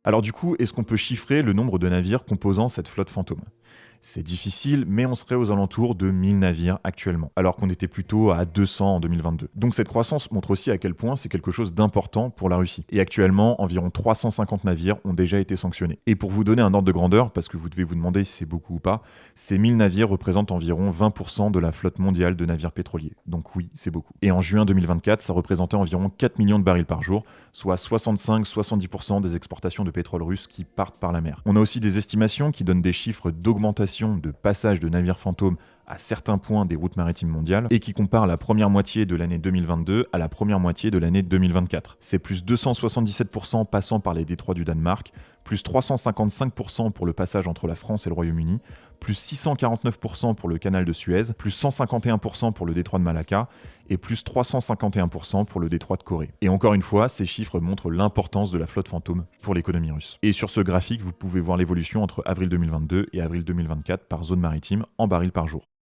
Alors du coup, est-ce qu'on peut chiffrer le nombre de navires composant cette flotte fantôme? C'est difficile, mais on serait aux alentours de 1000 navires actuellement, alors qu'on était plutôt à 200 en 2022. Donc cette croissance montre aussi à quel point c'est quelque chose d'important pour la Russie. Et actuellement, environ 350 navires ont déjà été sanctionnés. Et pour vous donner un ordre de grandeur, parce que vous devez vous demander si c'est beaucoup ou pas, ces 1000 navires représentent environ 20% de la flotte mondiale de navires pétroliers. Donc oui, c'est beaucoup. Et en juin 2024, ça représentait environ 4 millions de barils par jour, soit 65-70% des exportations de pétrole russe qui partent par la mer. On a aussi des estimations qui donnent des chiffres d'augmentation de passage de navires fantômes à certains points des routes maritimes mondiales et qui comparent la première moitié de l'année 2022 à la première moitié de l'année 2024. C'est plus 277% passant par les détroits du Danemark, plus 355% pour le passage entre la France et le Royaume-Uni, plus 649% pour le canal de Suez, plus 151% pour le détroit de Malacca et plus 351% pour le détroit de Corée. Et encore une fois, ces chiffres montrent l'importance de la flotte fantôme pour l'économie russe. Et sur ce graphique, vous pouvez voir l'évolution entre avril 2022 et avril 2024 par zone maritime en barils par jour.